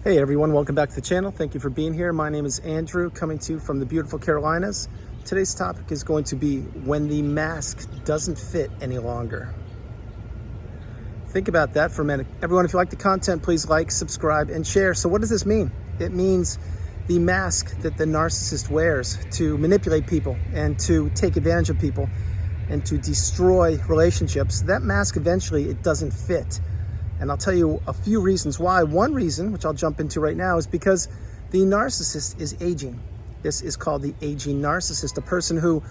Hey everyone, welcome back to the channel. Thank you for being here. My name is Andrew, coming to you from the beautiful Carolinas. Today's topic is going to be when the mask doesn't fit any longer. Think about that for a minute. Everyone, if you like the content, please like, subscribe, and share. So what does this mean? It means the mask that the narcissist wears to manipulate people and to take advantage of people and to destroy relationships. That mask, eventually, it doesn't fit. And I'll tell you a few reasons why. One reason, which I'll jump into right now, is because the narcissist is aging. This is called the aging narcissist, a person who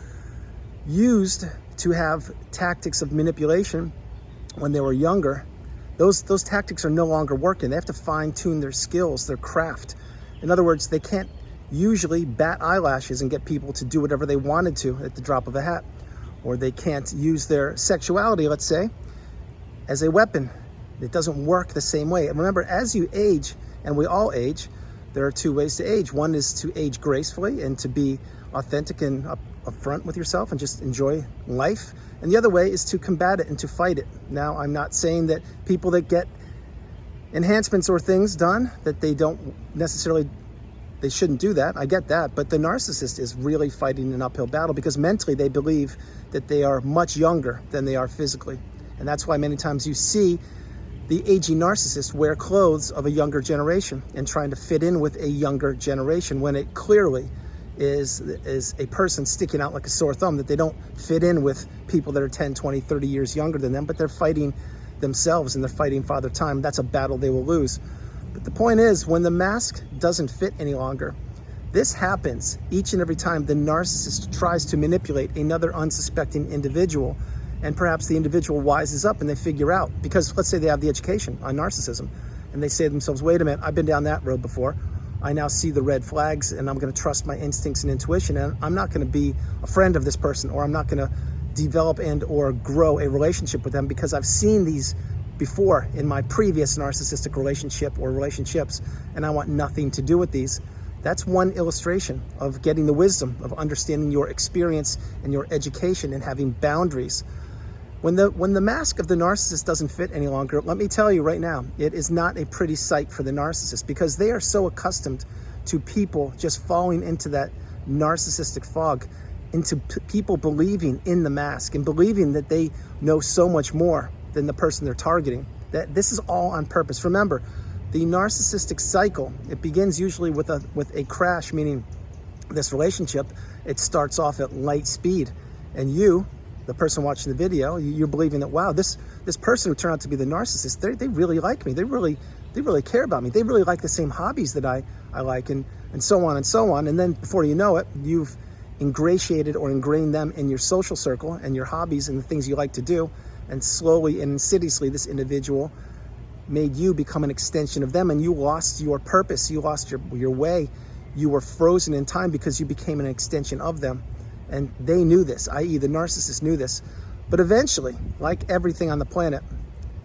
used to have tactics of manipulation when they were younger. Those tactics are no longer working. They have to fine-tune their skills, their craft. In other words, they can't usually bat eyelashes and get people to do whatever they wanted to at the drop of a hat. Or they can't use their sexuality, let's say, as a weapon. It doesn't work the same way. And remember, as you age, and we all age, there are two ways to age. One is to age gracefully and to be authentic and upfront with yourself and just enjoy life. And the other way is to combat it and to fight it. Now, I'm not saying that people that get enhancements or things done, that they shouldn't do that. I get that. But the narcissist is really fighting an uphill battle because mentally they believe that they are much younger than they are physically. And that's why many times you see the aging narcissist wear clothes of a younger generation and trying to fit in with a younger generation when it clearly is a person sticking out like a sore thumb, that they don't fit in with people that are 10, 20, 30 years younger than them, but they're fighting themselves and they're fighting Father Time. That's a battle they will lose. But the point is, when the mask doesn't fit any longer, this happens each and every time the narcissist tries to manipulate another unsuspecting individual. And perhaps the individual wises up and they figure out, because let's say they have the education on narcissism and they say to themselves, wait a minute, I've been down that road before. I now see the red flags and I'm going to trust my instincts and intuition, and I'm not going to be a friend of this person, or I'm not going to develop and or grow a relationship with them because I've seen these before in my previous narcissistic relationship or relationships, and I want nothing to do with these. That's one illustration of getting the wisdom of understanding your experience and your education and having boundaries. When the mask of the narcissist doesn't fit any longer, let me tell you right now, it is not a pretty sight for the narcissist, because they are so accustomed to people just falling into that narcissistic fog, into people believing in the mask and believing that they know so much more than the person they're targeting, that this is all on purpose. Remember, the narcissistic cycle, it begins usually with a crash, meaning this relationship, it starts off at light speed, and you, the person watching the video, you're believing that, wow, this person who turned out to be the narcissist, they really like me. They really care about me. They really like the same hobbies that I like, and so on and so on. And then before you know it, you've ingratiated or ingrained them in your social circle and your hobbies and the things you like to do. And slowly and insidiously, this individual made you become an extension of them, and you lost your purpose. You lost your way. You were frozen in time because you became an extension of them. And they knew this, i.e. the narcissist knew this. But eventually, like everything on the planet,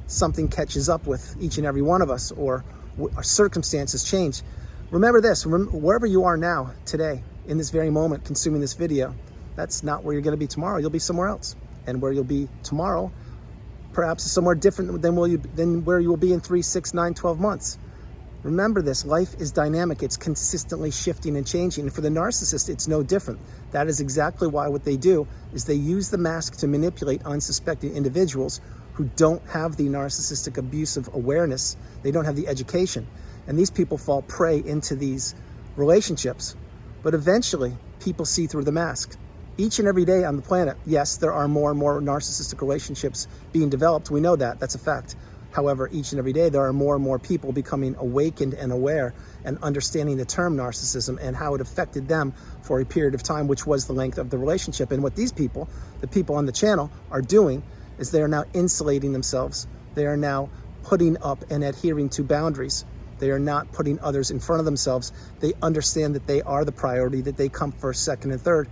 something catches up with each and every one of us, or our circumstances change. Remember this, wherever you are now, today, in this very moment, consuming this video, that's not where you're going to be tomorrow. You'll be somewhere else. And where you'll be tomorrow, perhaps is somewhere different than where you will be in 3, 6, 9, 12 months. Remember this, life is dynamic. It's consistently shifting and changing. And for the narcissist, it's no different. That is exactly why what they do is they use the mask to manipulate unsuspecting individuals who don't have the narcissistic abusive awareness. They don't have the education. And these people fall prey into these relationships. But eventually, people see through the mask. Each and every day on the planet, yes, there are more and more narcissistic relationships being developed. We know that. That's a fact. However, each and every day, there are more and more people becoming awakened and aware and understanding the term narcissism and how it affected them for a period of time, which was the length of the relationship. And what these people, the people on the channel, are doing is they are now insulating themselves. They are now putting up and adhering to boundaries. They are not putting others in front of themselves. They understand that they are the priority, that they come first, second, and third,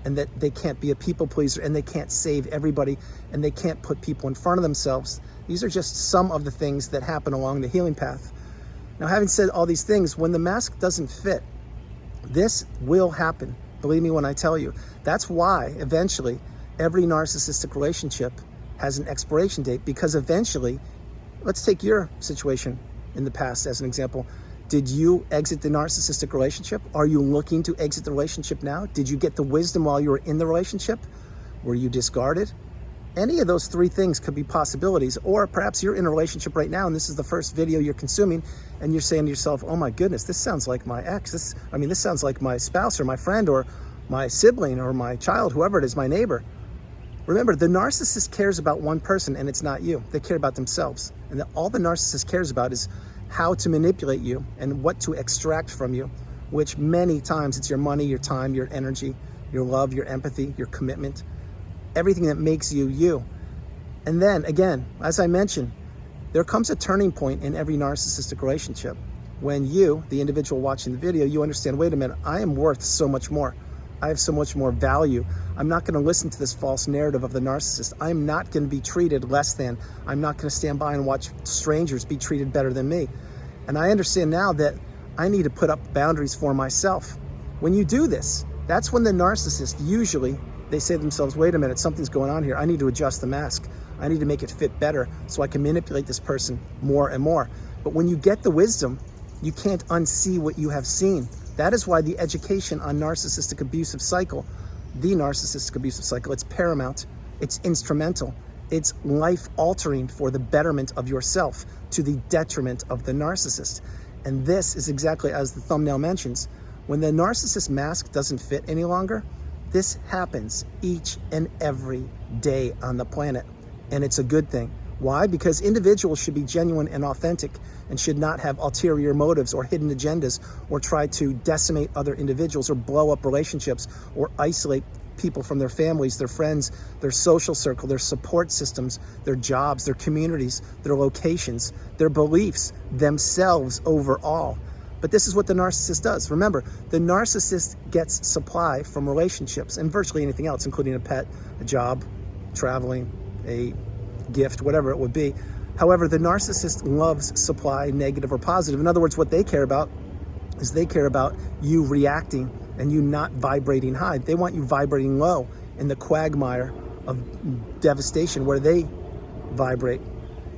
and that they can't be a people pleaser, and they can't save everybody, and they can't put people in front of themselves. These are just some of the things that happen along the healing path. Now, having said all these things, when the mask doesn't fit, this will happen. Believe me when I tell you. That's why eventually every narcissistic relationship has an expiration date, because eventually, let's take your situation in the past as an example. Did you exit the narcissistic relationship? Are you looking to exit the relationship now? Did you get the wisdom while you were in the relationship? Were you discarded? Any of those three things could be possibilities. Or perhaps you're in a relationship right now and this is the first video you're consuming and you're saying to yourself, oh my goodness, this sounds like my ex. This sounds like my spouse or my friend or my sibling or my child, whoever it is, my neighbor. Remember, the narcissist cares about one person and it's not you. They care about themselves. And all the narcissist cares about is how to manipulate you and what to extract from you, which many times it's your money, your time, your energy, your love, your empathy, your commitment, everything that makes you you. And then again, as I mentioned, there comes a turning point in every narcissistic relationship when you, the individual watching the video, you understand, wait a minute, I am worth so much more. I have so much more value. I'm not going to listen to this false narrative of the narcissist. I'm not going to be treated less than. I'm not going to stand by and watch strangers be treated better than me. And I understand now that I need to put up boundaries for myself. When you do this, that's when the narcissist usually, they say to themselves, wait a minute, something's going on here. I need to adjust the mask. I need to make it fit better so I can manipulate this person more and more. But when you get the wisdom, you can't unsee what you have seen. That is why the education on narcissistic abusive cycle, the narcissistic abusive cycle, it's paramount, it's instrumental, it's life-altering for the betterment of yourself to the detriment of the narcissist. And this is exactly as the thumbnail mentions. When the narcissist mask doesn't fit any longer, this happens each and every day on the planet. And it's a good thing. Why? Because individuals should be genuine and authentic and should not have ulterior motives or hidden agendas or try to decimate other individuals or blow up relationships or isolate people from their families, their friends, their social circle, their support systems, their jobs, their communities, their locations, their beliefs, themselves overall. But this is what the narcissist does. Remember, the narcissist gets supply from relationships and virtually anything else, including a pet, a job, traveling, a gift, whatever it would be. However, the narcissist loves supply, negative or positive. In other words, what they care about is they care about you reacting and you not vibrating high. They want you vibrating low in the quagmire of devastation where they vibrate.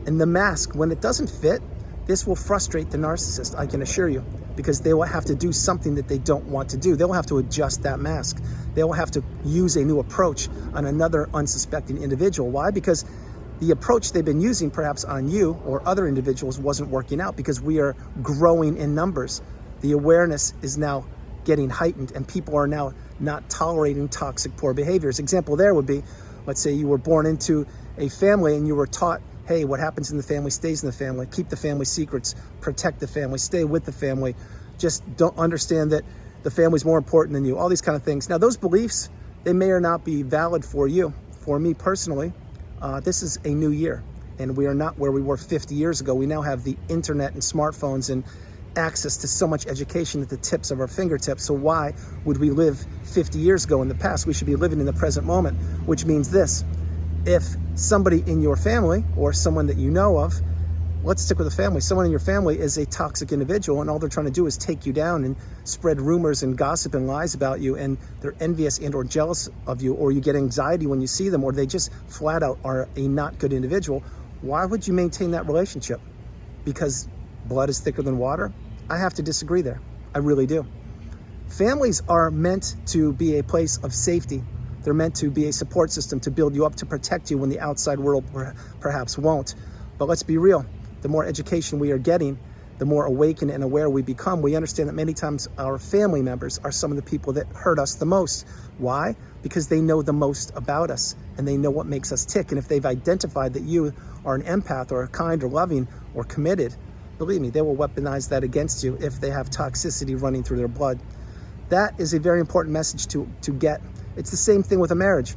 And the mask, when it doesn't fit, this will frustrate the narcissist, I can assure you, because they will have to do something that they don't want to do. They will have to adjust that mask. They will have to use a new approach on another unsuspecting individual. Why? Because the approach they've been using perhaps on you or other individuals wasn't working out because we are growing in numbers. The awareness is now getting heightened and people are now not tolerating toxic poor behaviors. Example there would be, let's say you were born into a family and you were taught, hey, what happens in the family stays in the family. Keep the family secrets, protect the family, stay with the family. Just don't understand that the family's more important than you, all these kind of things. Now those beliefs, they may or not be valid for you. For me personally, this is a new year and we are not where we were 50 years ago. We now have the internet and smartphones and access to so much education at the tips of our fingertips. So why would we live 50 years ago in the past? We should be living in the present moment, which means this. If somebody in your family or someone that you know of, let's stick with the family, someone in your family is a toxic individual and all they're trying to do is take you down and spread rumors and gossip and lies about you, and they're envious and or jealous of you, or you get anxiety when you see them, or they just flat out are a not good individual, why would you maintain that relationship? Because blood is thicker than water? I have to disagree there. I really do. Families are meant to be a place of safety. They're meant to be a support system to build you up, to protect you when the outside world perhaps won't. But let's be real. The more education we are getting, the more awakened and aware we become. We understand that many times our family members are some of the people that hurt us the most. Why? Because they know the most about us and they know what makes us tick. And if they've identified that you are an empath or kind or loving or committed, believe me, they will weaponize that against you if they have toxicity running through their blood. That is a very important message to get. It's the same thing with a marriage.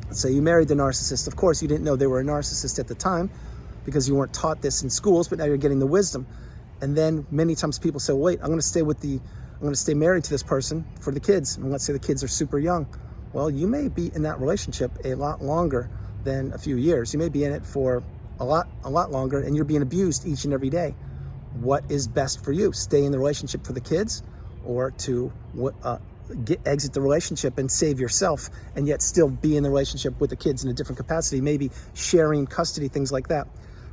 Let's say you married the narcissist. Of course, you didn't know they were a narcissist at the time because you weren't taught this in schools, but now you're getting the wisdom. And then many times people say, wait, I'm going to stay married to this person for the kids. And let's say the kids are super young. Well, you may be in that relationship a lot longer than a few years. You may be in it for a lot longer, and you're being abused each and every day. What is best for you? Stay in the relationship for the kids, or to exit the relationship and save yourself and yet still be in the relationship with the kids in a different capacity, maybe sharing custody, things like that.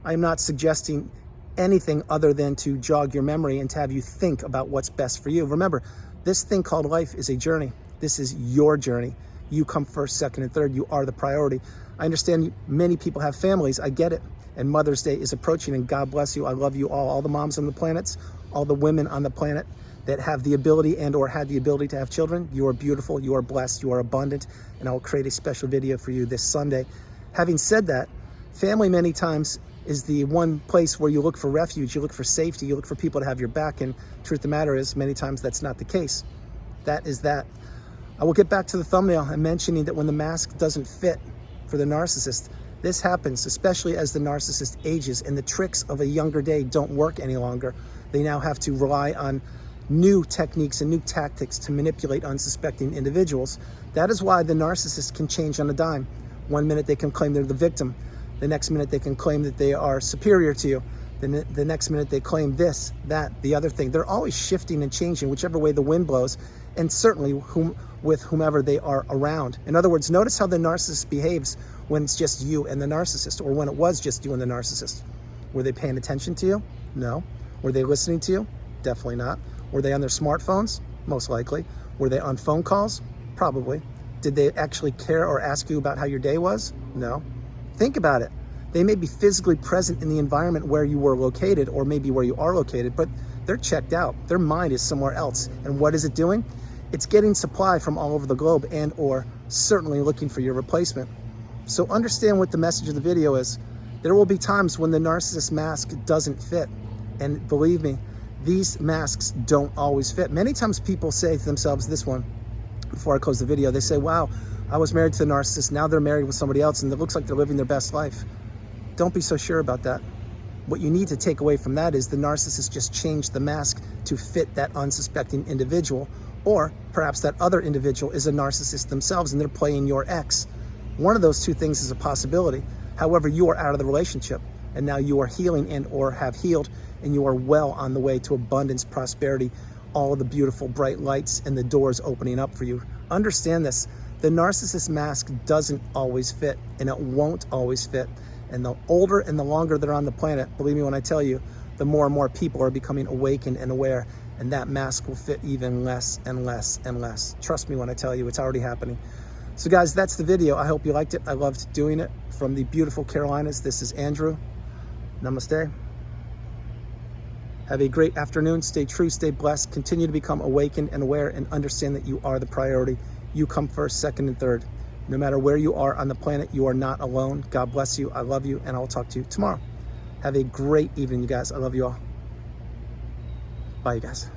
I'm not suggesting anything other than to jog your memory and to have you think about what's best for you. Remember, this thing called life is a journey. This is your journey. You come first, second, and third. You are the priority. I understand many people have families. I get it. And Mother's Day is approaching, and God bless you. I love you all the moms on the planet, all the women on the planet that have the ability and or had the ability to have children. You are beautiful, you are blessed, you are abundant, and I will create a special video for you this Sunday. Having said that, family many times is the one place where you look for refuge, you look for safety, you look for people to have your back, and truth of the matter is many times that's not the case. That is that. I will get back to the thumbnail and mentioning that when the mask doesn't fit for the narcissist, this happens, especially as the narcissist ages and the tricks of a younger day don't work any longer. They now have to rely on new techniques and new tactics to manipulate unsuspecting individuals. That is why the narcissist can change on a dime. One minute they can claim they're the victim. The next minute they can claim that they are superior to you. The next minute they claim this, that, the other thing. They're always shifting and changing whichever way the wind blows, and certainly with whomever they are around. In other words, notice how the narcissist behaves when it's just you and the narcissist, or when it was just you and the narcissist. Were they paying attention to you? No. Were they listening to you? Definitely not. Were they on their smartphones? Most likely. Were they on phone calls? Probably. Did they actually care or ask you about how your day was? No. Think about it. They may be physically present in the environment where you were located, or maybe where you are located, but they're checked out. Their mind is somewhere else. And what is it doing? It's getting supply from all over the globe and or certainly looking for your replacement. So understand what the message of the video is. There will be times when the narcissist mask doesn't fit. And believe me, these masks don't always fit. Many times people say to themselves, this one, before I close the video, they say, wow, I was married to the narcissist, now they're married with somebody else and it looks like they're living their best life. Don't be so sure about that. What you need to take away from that is the narcissist just changed the mask to fit that unsuspecting individual, or perhaps that other individual is a narcissist themselves and they're playing your ex. One of those two things is a possibility. However, you are out of the relationship and now you are healing and or have healed, and you are well on the way to abundance, prosperity, all of the beautiful bright lights and the doors opening up for you. Understand this, the narcissist mask doesn't always fit, and it won't always fit. And the older and the longer they're on the planet, believe me when I tell you, the more and more people are becoming awakened and aware, and that mask will fit even less and less and less. Trust me when I tell you, it's already happening. So guys, that's the video. I hope you liked it. I loved doing it. From the beautiful Carolinas, this is Andrew. Namaste. Have a great afternoon. Stay true, stay blessed. Continue to become awakened and aware, and understand that you are the priority. You come first, second, and third. No matter where you are on the planet, you are not alone. God bless you. I love you, and I will talk to you tomorrow. Have a great evening, you guys. I love you all. Bye, you guys.